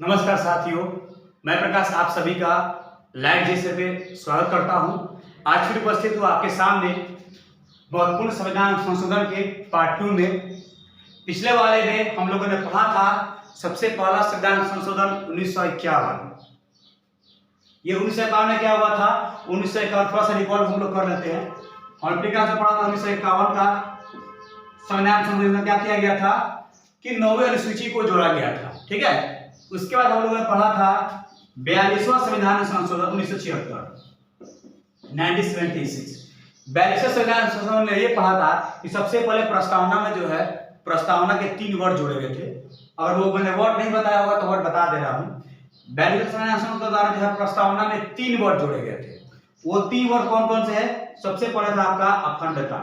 नमस्कार साथियों, मैं प्रकाश आप सभी का लाइव जैसे पे स्वागत करता हूं। आज फिर उपस्थित हूँ आपके सामने महत्वपूर्ण संविधान संशोधन के पार्ट 2 में। पिछले वाले में हम लोगों ने पढ़ा था सबसे पहला संविधान संशोधन 1951। ये 1951 में क्या हुआ था? 1951 थोड़ा सा रिकॉल हम लोग कर लेते हैं। और पढ़ा था 1951 का संविधान संशोधन में क्या किया गया था कि 9वीं अनुसूची को जोड़ा गया था। ठीक है, उसके बाद हम लोगों ने पढ़ा था 42वां संविधान संशोधन 1976 42वां संविधान संशोधन में ये पढ़ा था कि सबसे पहले प्रस्तावना में जो है प्रस्तावना के 3 वर्ड जोड़े गए थे। अगर वो मैंने वर्ड नहीं बताया होगा तो वर्ड बता दे रहा हूँ। 42वां संविधान संशोधन के द्वारा जो है प्रस्तावना में 3 वर्ड जोड़े गए थे। वो 3 वर्ड कौन कौन से है? सबसे पहले था आपका अखंडता,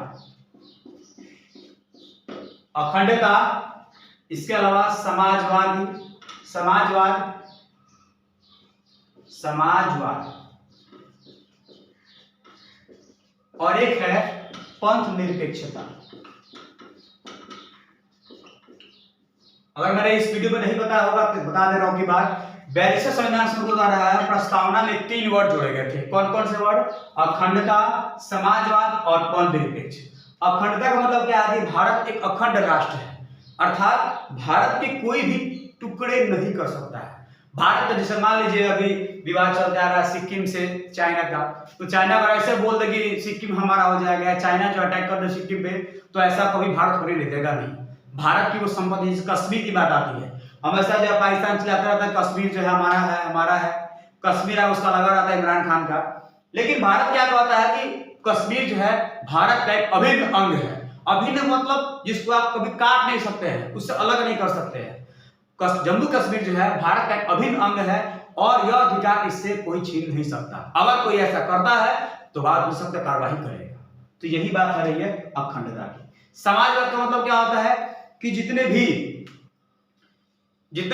इसके अलावा समाजवाद और एक है पंथ निरपेक्षता। अगर मैंने इस वीडियो में नहीं बताया होगा तो बता दे रहा हूं कि बात 42वें संविधान संशोधन द्वारा है प्रस्तावना में 3 वर्ड जोड़े गए थे। कौन कौन से वर्ड? अखंडता, समाजवाद और पंथ निरपेक्ष। अखंडता का मतलब क्या है कि भारत एक अखंड राष्ट्र है, अर्थात भारत के कोई भी टुकड़े नहीं कर सकता है। भारत जैसे मान लीजिए अभी विवाद चलता आ रहा है सिक्किम से चाइना का, तो चाइना अगर ऐसे बोल दे कि सिक्किम हमारा हो जाएगा, चाइना जो अटैक कर दे सिक्किम पे, तो ऐसा कभी भारत होने नहीं देगा। नहीं, भारत की वो संपत्ति, कश्मीर की बात आती है, हमेशा जो पाकिस्तान चलाता रहता है कश्मीर जो है हमारा है, कश्मीर है उसका लगा रहता है इमरान खान का। लेकिन भारत क्या कहता है कि कश्मीर जो है भारत का एक अभिन्न अंग है। अभिन्न मतलब जिसको आप कभी काट नहीं सकते हैं, उससे अलग नहीं कर सकते हैं। जम्मू कश्मीर जो है भारत का एक अभिन्न अंग है और यह अधिकार इससे कोई छीन नहीं सकता। अगर कोई ऐसा करता है तो भारत उस सख्त कार्रवाई करेगा। तो यही बात हो रही है अखंडता की। समाजवाद का मतलब क्या होता है कि जितने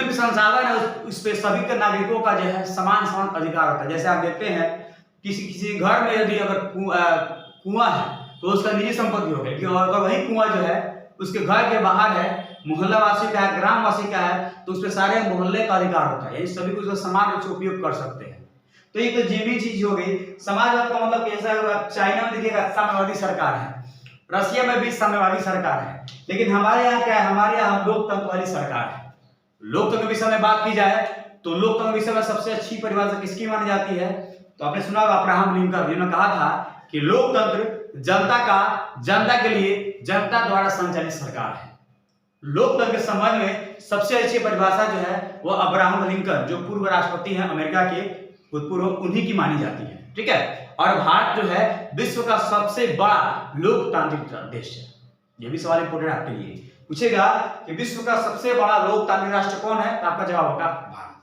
भी संसाधन है उस पे सभी के नागरिकों का जो है समान अधिकार होता है। जैसे आप देखते हैं किसी घर में यदि अगर कुआं है तो उसका निजी संपत्ति हो गई, अगर वही कुआं जो है उसके घर के बाहर है, मोहल्ला वासी का है, ग्राम वासी का है, तो उस पर सारे मोहल्ले का अधिकार होता है। ये सभी कुछ समान रूप से उपयोग कर सकते हैं। तो ये तो जीवी चीज हो गई। समाजवाद का मतलब कैसा होगा? चाइना में देखिएगा साम्यवादी सरकार है, रशिया में भी साम्यवादी सरकार है, लेकिन हमारे यहाँ क्या है? हमारे यहाँ लोकतंत्र वाली सरकार है। लोकतंत्र के विषय में बात की जाए तो लोकतंत्र के विषय में सबसे अच्छी परिभाषा किसकी मानी जाती है? तो आपने सुना होगा अब्राहम लिंकन, जिन्होंने कहा था कि लोकतंत्र जनता के लिए जनता द्वारा संचालित सरकार है। लोकतंत्र के संबंध में सबसे अच्छी परिभाषा जो है वो अब्राहम लिंकन, जो पूर्व राष्ट्रपति हैं अमेरिका के भूतपूर्व, उन्हीं की मानी जाती है। ठीक है, और भारत जो है विश्व का सबसे बड़ा लोकतांत्रिक देश है। ये भी सवाल इंपोर्टेंट आपके लिए पूछेगा कि विश्व का सबसे बड़ा लोकतांत्रिक राष्ट्र कौन है, तो आपका जवाब होगा भारत।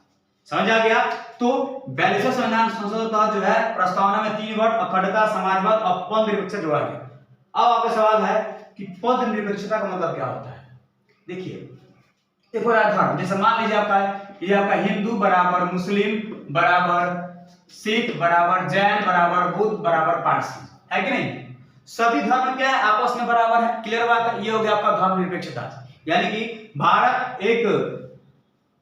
समझ आ गया? तो 42वें संविधान संशोधन का जो है प्रस्तावना में 3 वर्ड अखंडता, समाजवाद और पंथ निरपेक्षता जोड़ा गया। अब आपका सवाल है कि पंथ निरपेक्षता का मतलब क्या होता है? देखिए, एक धर्म, जैसे मान लीजिए आपका हिंदू बराबर मुस्लिम बराबर सिख बराबर जैन बराबर बुद्ध बराबर पारसी, है कि नहीं? सभी धर्म क्या है? आपस में बराबर है। क्लियर बात है? ये हो गया आपका धर्म निरपेक्षता। यानी कि भारत एक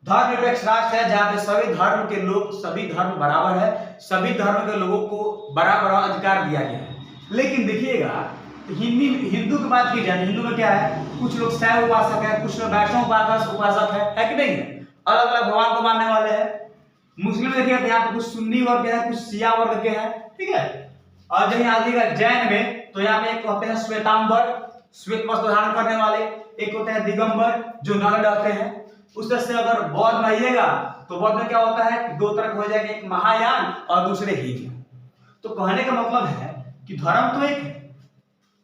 धर्म निरपेक्ष राष्ट्र है जहां पे सभी धर्म के लोग, सभी धर्म बराबर है, सभी धर्म के लोगों को बराबर अधिकार दिया गया है। लेकिन देखिएगा हिंदू की बात की जाए, हिंदू में क्या है? कुछ लोग शैव उपासक है, कुछ लोग वैष्णव उपासक है कि नहीं? अलग अलग भगवान को मानने वाले हैं। मुस्लिम देखिए यहाँ पे कुछ सुन्नी वर्ग के हैं, कुछ शिया वर्ग के हैं। ठीक है, और जब यहाँ देखिएगा जैन में तो यहाँ पे एक होते हैं श्वेतांबर, श्वेत वस्त्र धारण करने वाले, एक होते हैं दिगंबर जो नग्न रहते हैं। उस तरह से अगर बौद्ध में आइएगा तो बौद्ध में क्या होता है? 2 तरह हो जाएगा, एक महायान और दूसरे हीन। तो कहने का मतलब है कि धर्म तो एक है।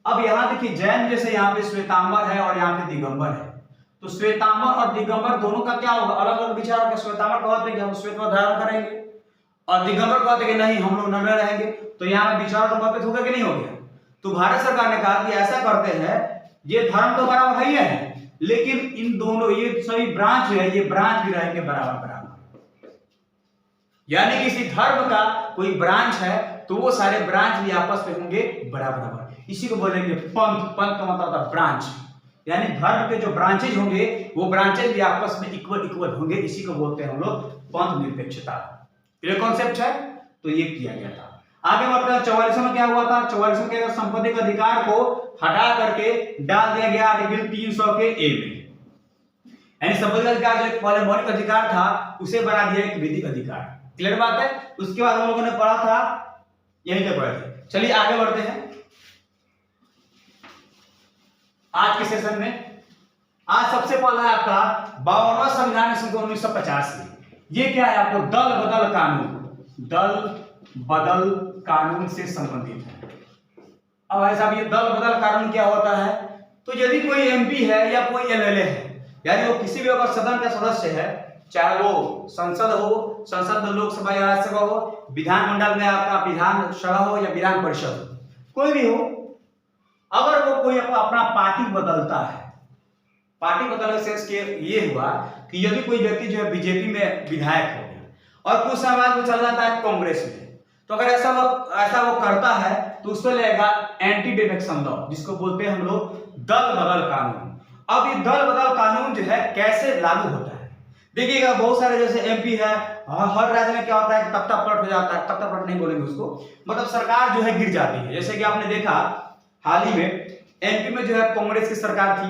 अब यहाँ देखिए जैन जैसे यहाँ पे श्वेतांबर है और यहाँ पे दिगंबर है, तो श्वेतांबर और दिगंबर दोनों का क्या होगा? अलग अलग विचार होगा। श्वेतांबर कहते हैं कि हम श्वेत वस्त्र धारण करेंगे और दिगंबर कहते हैं कि नहीं हम लोग नग्न रहेंगे। तो यहाँ पे विचार तो मतभेद हो गया कि नहीं हो गया? तो भारत सरकार ने कहा कि ऐसा करते हैं, ये धर्म तो बराबर है ही है, लेकिन इन दोनों ये सभी ब्रांच है, ये ब्रांच भी रहेंगे बराबर बराबर। यानी किसी धर्म का कोई ब्रांच है तो वो सारे ब्रांच भी आपस में होंगे बराबर बराबर। इसी को बोलेंगे पंथ। पंथ का मतलब होता है ब्रांच। यानी धर्म के जो ब्रांचेज होंगे वो ब्रांचेज भी आपस में इक्वल होंगे, इसी को बोलते हैं हम लोग पंथ निरपेक्षता। क्लियर कॉन्सेप्ट है? तो ये किया गया था। आगे बढ़ते हैं 44 में क्या हुआ था? 44 के संपत्ति के अधिकार को हटा करके डाल दिया गया आर्टिकल 300 के ए में, यानी संपत्ति का अधिकार जो एक पहले मौलिक अधिकार था उसे बना दिया एक विधिक अधिकार। क्लियर बात है? उसके बाद हम लोगों ने पढ़ा था, यही तक पढ़ा था। चलिए आगे बढ़ते हैं आज के सेशन में। आज सबसे पहला है आपका 52वां संविधान संशोधन 1985। ये क्या है? आपको दल बदल कानून से संबंधित है। अब ऐसा ये दल बदल कानून क्या होता है? तो यदि कोई एमपी है या कोई एमएलए है, यानी वो किसी भी अगर सदन का सदस्य है, चाहे वो संसद में लोकसभा या राज्यसभा हो, विधानमंडल में आपका विधान सभा हो या विधान परिषद हो, कोई भी हो, अगर वो कोई अपना पार्टी बदलता है, पार्टी बदलने से इसके ये हुआ कि यदि कोई व्यक्ति जो है बीजेपी में विधायक हो गया और कुछ समय बाद वो चल जाता है कांग्रेस में, तो अगर ऐसा वो करता है तो उसको लगेगा एंटी डिफेक्शन लॉ, जिसको बोलते हैं हम लोग दल बदल कानून। अब ये दल बदल कानून जो है कैसे लागू होता है? देखिएगा बहुत सारे जैसे एमपी है, हर राज्य में क्या होता है, तख्ता पलट हो जाता है, तख्ता पलट नहीं बोलेंगे उसको, मतलब सरकार जो है गिर जाती है। जैसे कि आपने देखा हाल ही में एमपी में जो है कांग्रेस की सरकार थी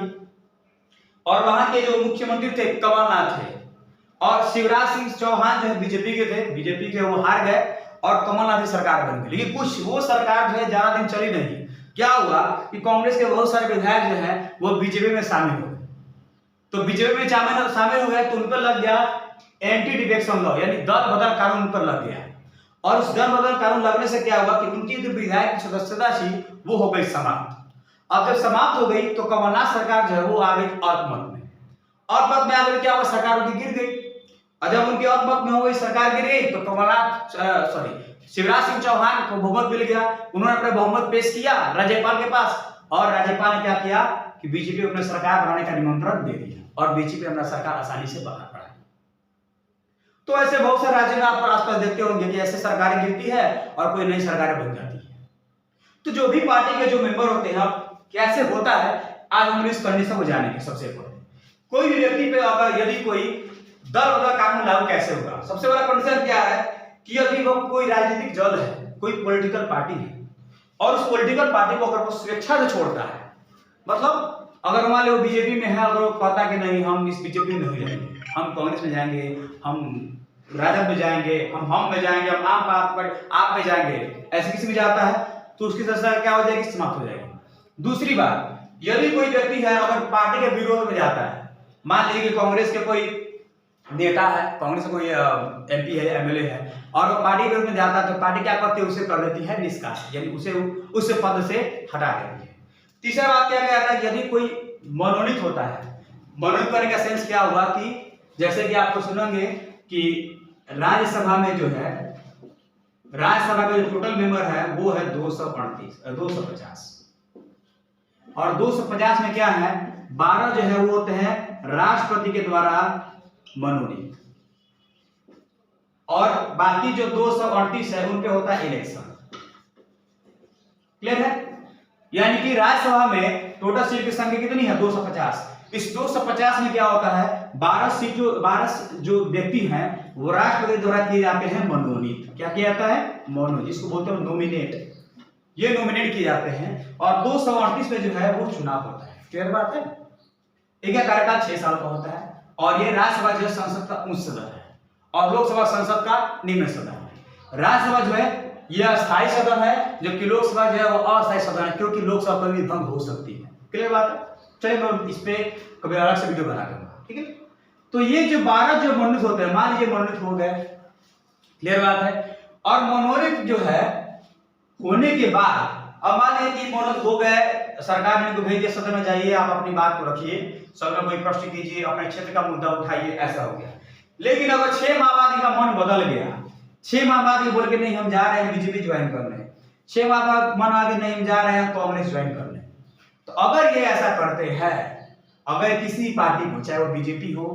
और वहां के जो मुख्यमंत्री थे कमलनाथ थे, और शिवराज सिंह चौहान जो है बीजेपी के थे, बीजेपी के वो हार गए और कमलनाथ की सरकार बन गई। लेकिन कुछ वो सरकार जो है ज्यादा दिन चली नहीं। क्या हुआ कि कांग्रेस के बहुत सारे विधायक जो है वो बीजेपी में शामिल हो गए, तो बीजेपी में शामिल हो गए तो उन पर लग गया एंटी डिफेक्शन लॉ, यानी दल बदल कानून उन पर लग गया। और उस दल बदल कानून लगने से क्या हुआ कि उनकी जो विधायक की सदस्यता थी वो हो गई समाप्त। अब जब समाप्त हो गई तो कमलनाथ सरकार जो है वो आ गई अल्पमत में। अल्पमत में आकर क्या हुआ, सरकार उनकी गिर गई। और जब उनकी अल्पमत में हो गई, सरकार गिर गई, तो शिवराज सिंह चौहान को बहुमत मिल गया। उन्होंने अपना बहुमत पेश किया राज्यपाल के पास, और राज्यपाल ने क्या किया कि बीजेपी को अपनी सरकार बनाने का निमंत्रण दे दिया और बीजेपी अपना सरकार आसानी से बना पड़ा। तो ऐसे बहुत सारे राज्यों में आप आसपास देखते होंगे कि ऐसे सरकारें गिरती है और कोई नई सरकारें बन जाती है। तो जो भी पार्टी के जो मेंबर होते हैं, कैसे होता है आज हम इस कंडीशन को जानेंगे। सबसे पहले कोई भी व्यक्ति पे अगर यदि कोई दल बदल कानून लागू कैसे होगा, सबसे बड़ा कंडीशन क्या है कि यदि वो कोई राजनीतिक दल है, कोई पॉलिटिकल पार्टी है, और उस पॉलिटिकल पार्टी को अगर वो स्वेच्छा से छोड़ता है, मतलब अगर मान लो बीजेपी में है, अगर वो कहता है कि नहीं हम इस बीजेपी में नहीं रहेंगे, हम कांग्रेस में जाएंगे, हम राजद में जाएंगे, हम में जाएंगे, हम आप में जाएंगे, ऐसे किसी में जाता है तो उसकी सदस्यता क्या हो जाएगी, समाप्त हो जाएगी। दूसरी बात, यदि कोई व्यक्ति है अगर पार्टी के विरोध में जाता है, मान लीजिए कि कांग्रेस के कोई नेता है, कांग्रेस का कोई एमपी है, एमएलए है, और वो पार्टी के विरोध में जाता है, तो पार्टी क्या करती है, उसे कर देती है निष्कासित, यानी उसे पद से हटा देती है। तीसरा बात क्या कहता है, यदि कोई मनोनीत होता है, मनोनीत करने का सेंस क्या हुआ कि जैसे कि आपको सुनेंगे कि राज्यसभा में जो है, राज्यसभा के जो टोटल मेंबर है वो है 250, और 250 में क्या है, 12 जो है वो होते हैं राष्ट्रपति के द्वारा मनोनीत, और बाकी जो 238 है उनपे होता है इलेक्शन। क्लियर है? यानी कि राज्यसभा में टोटल सीट की संख्या कितनी है, 250। इस 250 में क्या होता है, 12 जो व्यक्ति हैं वो राष्ट्रपति द्वारा किए जाते हैं मनोनीत। क्या किया जाता है, मनोनीत, जिसको बोलते हैं नॉमिनेट। ये नॉमिनेट किए जाते हैं, और 238 में जो है वो चुनाव होता है। क्लियर बात है? एक कार्यकाल 6 साल का होता है, और ये राज्यसभा जो है संसद का उच्च सदन है, और लोकसभा संसद का निम्न सदन है। राज्यसभा जो है यह अस्थायी सदन है, जबकि लोकसभा जो है वो अस्थायी सदन है, क्योंकि लोकसभा कभी भंग हो सकती है। क्लियर बात है? चलिए मैं इस पे कभी अलग से वीडियो बना दूंगा, ठीक है। तो ये जो 12 जो मनोनीत होते हैं, मान लीजिए मनोनीत हो गए, क्लियर बात है, और मनोनीत जो है होने के बाद, अब मान लीजिए कि मनोनीत हो गए, सरकार ने इनको भेज दिया सदन में जाइए, आप अपनी बात को रखिए, सदन में कोई प्रश्न कीजिए, अपने क्षेत्र का मुद्दा उठाइए, ऐसा हो गया। लेकिन अगर 6 माह बाद इनका मन बदल गया, 6 माह बाद ये बोल के नहीं हम जा रहे हैं बीजेपी ज्वाइन करने, 6 माह बाद मन आगे नहीं हम जा रहे हैं कांग्रेस ज्वाइन करने, तो अगर ये ऐसा करते हैं, अगर किसी पार्टी को, चाहे वो बीजेपी हो,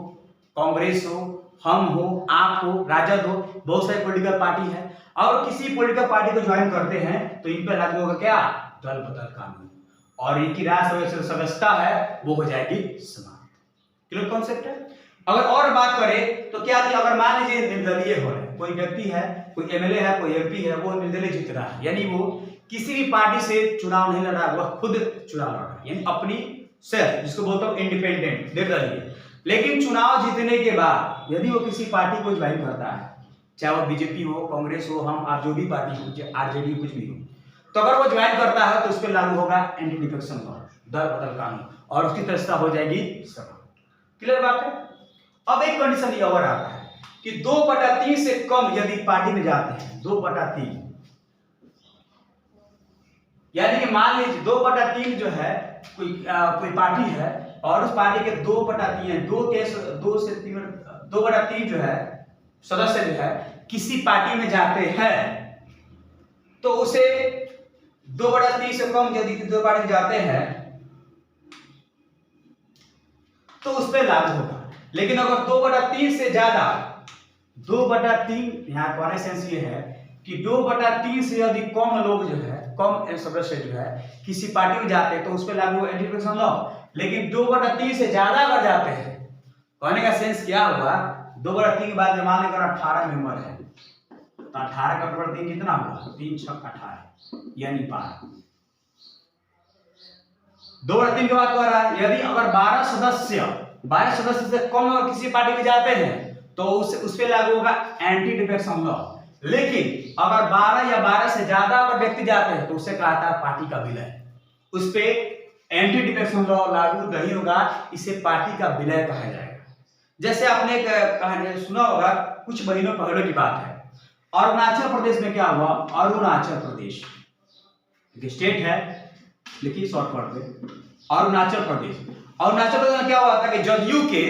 कांग्रेस हो, हम हो, आप हो, राजद हो, बहुत सारी पॉलिटिकल पार्टी है, और किसी पॉलिटिकल पार्टी को ज्वाइन करते हैं तो इन पर लागू होगा क्या, दल बदल कानून। और इनकी राय सदस्यता है वो हो जाएगी समाप्त। क्लियर कॉन्सेप्ट है। अगर और बात करें तो क्या थी, अगर मान लीजिए निर्दलीय हो रहे, कोई व्यक्ति है, कोई एमएलए है, कोई एमपी है, वो निर्दलीय जीत रहा है, यानी वो किसी भी पार्टी से चुनाव नहीं लड़ रहा, वह खुद चुनाव लड़ रहा है, यानी अपनी सेल्फ, जिसको बोलते हो इंडिपेंडेंट, निर्दलीय। लेकिन चुनाव जीतने के बाद यदि वो किसी पार्टी को ज्वाइन करता है, चाहे वो बीजेपी हो, कांग्रेस हो, हम आप जो भी पार्टी हो, आरजेडी कुछ भी हो, तो अगर वो ज्वाइन करता है तो उस पर लागू होगा एंटी डिफेक्शन लॉ, दल बदल कानून, और उसकी दृष्टता हो जाएगी समाप्त। क्लियर बात है। अब एक कंडीशन ये और आता है कि 2/3 से कम यदि पार्टी में जाते हैं, 2/3, यानी कि मान लीजिए 2/3 जो है कोई पार्टी है और उस पार्टी के 2/3 2/3 जो है सदस्य जो है किसी पार्टी में जाते हैं, तो उसे 2/3 से कम यदि दो पार्टी जाते हैं तो उस पर लागू होगा। लेकिन अगर 2/3 से ज्यादा, 2/3 यहाँ कहने सेंस ये है कि 2/3 से यदि कम लोग जो है, कम सदस्य जो है किसी पार्टी में जाते हैं तो उस पर लागू होगा एंटी डिफेक्शन लॉ। लेकिन 2/3 से ज्यादा अगर जाते हैं, कहने का सेंस क्या हुआ, 2/3 के बाद मान लेकर 18 मेंबर है, तो 18 का 2/3 कितना हुआ, 3 6 18, यानी 12। 2/3 के बाद कह रहा है यदि अगर 12 सदस्य से कम अगर किसी पार्टी में जाते हैं तो उस पे लागू होगा एंटी डिफेक्शन लॉ। लेकिन अगर 12 या 12 से ज्यादा अगर व्यक्ति जाते हैं तो उसे कहता है पार्टी का विलय, उस पे एंटी डिफेक्शन लॉ लागू नहीं होगा, इसे पार्टी का विलय कहा जाएगा। जैसे आपने एक कहानी सुना होगा, कुछ महीनों पहले की बात है, अरुणाचल प्रदेश में क्या हुआ, अरुणाचल प्रदेश स्टेट है, लिखिए शॉर्टकट में, अरुणाचल प्रदेश में क्या हुआ था कि जदयू के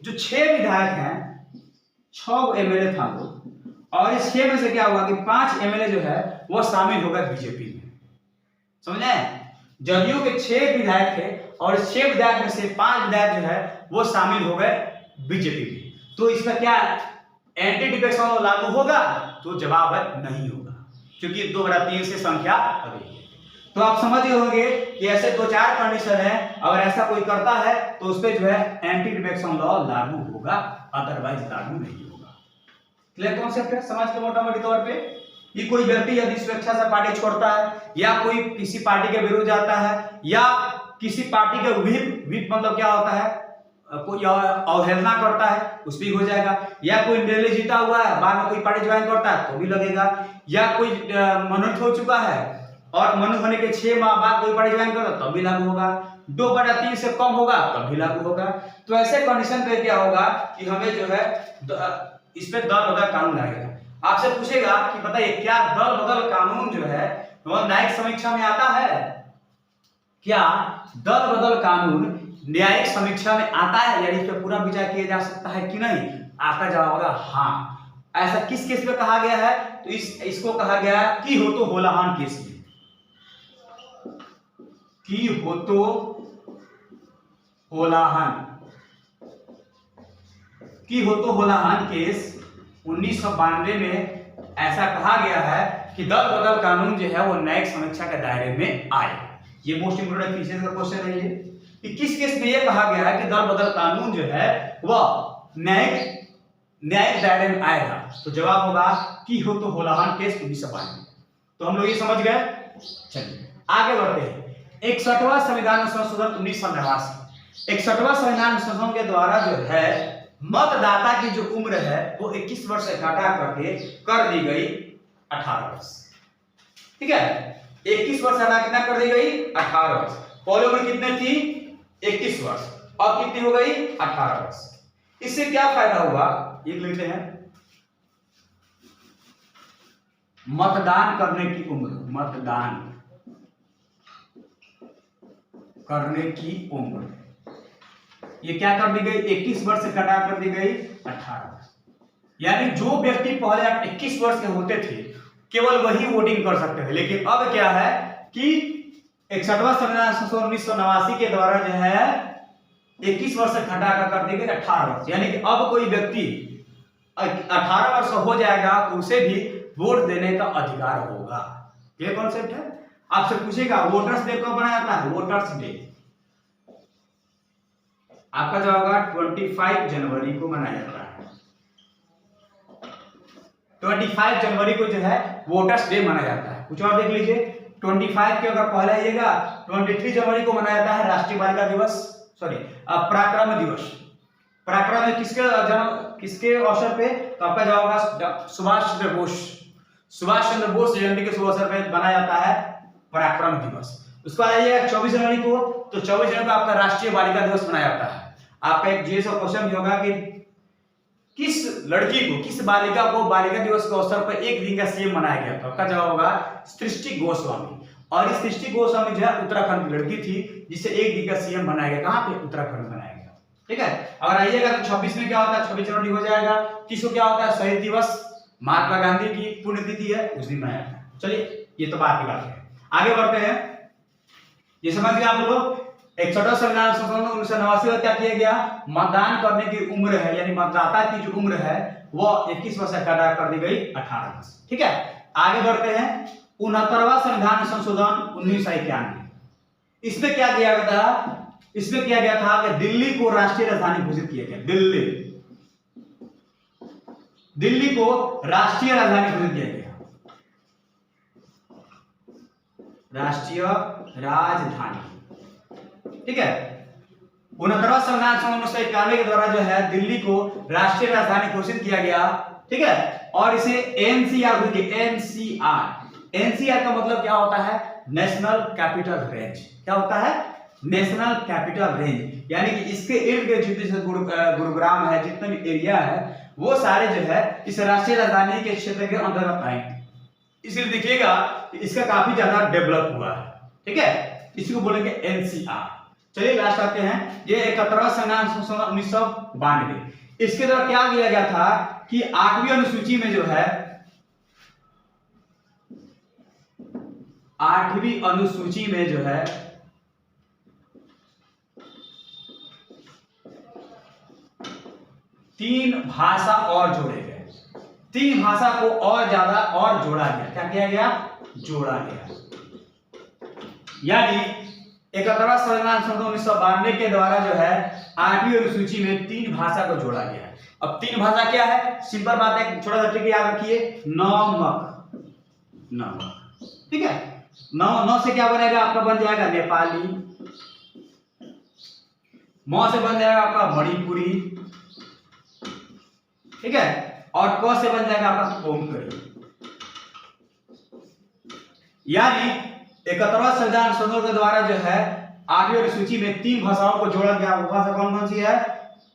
जो 6 विधायक हैं, 6 एमएलए था वो, और इस 6 में से क्या हुआ कि 5 एमएलए जो है वो शामिल हो गए बीजेपी में। समझे, जदयू के 6 विधायक थे और इस 6 विधायक में से 5 विधायक जो है वो शामिल हो गए बीजेपी में। तो इसमें क्या एंटी डिफेक्शन लॉ लागू होगा, तो जवाब है नहीं होगा, क्योंकि 2/3 से संख्या अधिक है। तो आप समझ गए होंगे कि ऐसे 2-4 कंडीशन है, अगर ऐसा कोई करता है तो उस पे जो है एंटी डिफेक्शन लॉ लागू होगा, अदरवाइज लागू नहीं होगा। क्लियर कॉन्सेप्ट है, समझ के मोटा मोटी तौर पे। ये कोई व्यक्ति यदि स्वेच्छा से पार्टी छोड़ता है, या कोई किसी पार्टी के विरुद्ध जाता है, या किसी पार्टी के विप मतलब क्या होता है, कोई अवहेलना करता है, उस भी हो जाएगा, या कोई निर्दलीय जीता हुआ है बाद में कोई पार्टी ज्वाइन करता है तो भी लगेगा, या कोई मनोनीत हो चुका है और मनोनीत होने के 6 माह बाद कोई पार्टी ज्वाइन करता तब भी लागू होगा, 2/3 से कम होगा तब भी लागू होगा। तो ऐसे कंडीशन पे क्या होगा कि हमें जो है इस पे दल बदल कानून लगेगा। आपसे पूछेगा कि बताइए क्या दल बदल कानून जो है वो न्यायिक समीक्षा में आता है, क्या दल बदल कानून न्यायिक समीक्षा में आता है, यानी इस पर पूरा विचार किया जा सकता है कि नहीं? आपका जवाब होगा हाँ। ऐसा किस केस में कहा गया है, तो इसको कहा गया है कि हो तो होलाहान केस में, कि हो तो होलाहान केस 1992 में ऐसा कहा गया है कि दल बदल कानून जो है वो न्यायिक समीक्षा के दायरे में आए। ये मोस्ट इंपोर्टेंट फीचर का क्वेश्चन है ये, कि किस केस में ये कहा गया है कि दल बदल कानून जो है वह न्यायिक दायरे में आएगा। तो जवाब होगा कि हो तो होलाहान केस 1992। तो हम लोग ये समझ गए। चलिए आगे बढ़ते हैं। 61वां संविधान संशोधन 1989, 61वां संविधान संशोधन के द्वारा जो है मतदाता की जो उम्र है वो 21 वर्ष से घटा करके कर दी गई 18 वर्ष। ठीक है, 21 वर्ष हटा कितना कर दी गई, 18 वर्ष। पहले उम्र कितनी थी, 21 वर्ष, और कितनी हो गई, 18 वर्ष। इससे क्या फायदा हुआ, ये लिखते हैं, मतदान करने की उम्र, मतदान करने की उम्र ये क्या कर दी गई, 21 वर्ष से घटा कर दी गई 18 वर्ष। यानी जो व्यक्ति पहले 21 वर्ष के होते थे केवल वही वोटिंग कर सकते थे, लेकिन अब क्या है कि 61वां संविधान संशोधन 1989 के द्वारा जो है 21 वर्ष से घटा कर दी गई 18 वर्ष। यानी कि अब कोई व्यक्ति 18 वर्ष हो जाएगा तो उसे भी वोट देने का अधिकार होगा। ये कॉन्सेप्ट है। आपसे पूछेगा वोटर्स डे कब मनाया जाता है? वोटर्स डे आपका जवाब होगा 25 जनवरी को मनाया जाता है। 25 जनवरी को जो है वोटर्स डे मनाया जाता है। कुछ और देख लीजिए, 25 के अगर पहले आइएगा 23 जनवरी को मनाया जाता है राष्ट्रीय बालिका दिवस, सॉरी पराक्रम दिवस। पराक्रम किसके अवसर पे? तो आपका जवाब होगा सुभाष चंद्र बोस। सुभाष चंद्र बोस जयंती के शुभ अवसर पे मनाया जाता है पराक्रम दिवस। उसके बाद आइएगा 24 जनवरी को, तो 24 जनवरी को आपका राष्ट्रीय बालिका दिवस मनाया जाता है। आपका एक जीएस का क्वेश्चन भी होगा कि किस लड़की को, किस बालिका को बालिका दिवस के अवसर पर एक दिन का सीएम बनाया गया था? आपका जवाब होगा सृष्टि गोस्वामी। और इस सृष्टि गोस्वामी जो है उत्तराखंड की लड़की थी जिसे एक दिन का सीएम बनाया गया। कहां पे? उत्तराखंड में बनाया गया। ठीक है, अगर आइएगा तो 26 में क्या होता है? 26 जनवरी हो जाएगा। किसको क्या होता है? शहीद दिवस, महात्मा गांधी की पुण्यतिथि है, उस दिन मनाया जाता है। चलिए ये तो बात की बात है, आगे बढ़ते हैं। ये समझ गए आप लोग। 61 संविधान संशोधन 1989 में क्या किया गया? मतदान करने की उम्र है, यानी मतदाता की जो उम्र है वो 21 वर्ष से घटा कर दी गई 18 वर्ष। ठीक है, आगे बढ़ते हैं। 69वां संविधान संशोधन 1991, इसमें क्या किया गया था? इसमें किया गया था कि दिल्ली को राष्ट्रीय राजधानी घोषित किया गया। दिल्ली को राष्ट्रीय राजधानी घोषित किया गया। राष्ट्रीय राजधानी, ठीक है। 69वां संविधान संशोधन 1991 के द्वारा जो है दिल्ली को राष्ट्रीय राजधानी घोषित किया गया। ठीक है, और इसे एनसीआर एनसीआर का मतलब क्या होता है? National capital range. क्या होता है? नेशनल कैपिटल रेंज, यानी कि इसके इर्द गिर्द जितने गुरुग्राम है, जितने भी एरिया है वो सारे जो है इस राष्ट्रीय राजधानी के क्षेत्र के अंतर्गत आएंगे। इसलिए देखिएगा इसका काफी ज्यादा डेवलप हुआ है। ठीक है, इसी को बोलेंगे एनसीआर। चलिए लास्ट आते हैं, ये 71वां संविधान संशोधन 1992। इसके द्वारा क्या किया गया था कि 8वीं अनुसूची में जो है 8वीं अनुसूची में जो है तीन भाषा और जोड़े गए। तीन भाषा को और ज्यादा और जोड़ा गया। क्या किया गया? जोड़ा गया। यानी 71वां संविधान संशोधन 1992 के द्वारा जो है 8वीं अनुसूची में तीन भाषा को जोड़ा गया है। अब तीन भाषा क्या है? सिंपल बात है, छोटा सा ट्रिक याद रखिए, नमक। ठीक है, नौ से क्या बनेगा? आपका बन जाएगा नेपाली। म से बन जाएगा आपका मणिपुरी। ठीक है, और क से बन जाएगा आपका कोंकणी। यानी 71वां संविधान संशोधन के द्वारा जो है 8वीं अनुसूची में तीन भाषाओं को जोड़ा गया। वो भाषा कौन कौन सी है?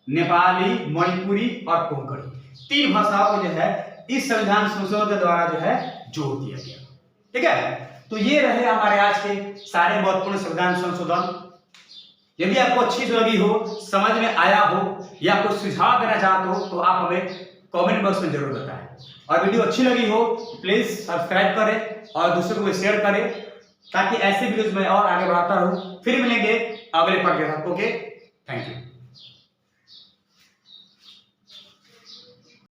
नेपाली, मणिपुरी और कोंकणी। तीन भाषाओं को जो है इस संविधान संशोधन के द्वारा जो है जोड़ दिया गया। ठीक है, तो ये रहे हमारे आज के सारे महत्वपूर्ण संविधान संशोधन। यदि आपको अच्छी लगी हो, समझ में आया हो या कुछ सुझाव देना चाहते हो तो आप हमें कमेंट बॉक्स में जरूर बताएं। और वीडियो अच्छी लगी हो प्लीज सब्सक्राइब करें और दूसरों को शेयर करें ताकि ऐसे वीडियोस में और आगे बढ़ाता रहूं। फिर मिलेंगे अगले पार्ट के साथ। Okay, thank you.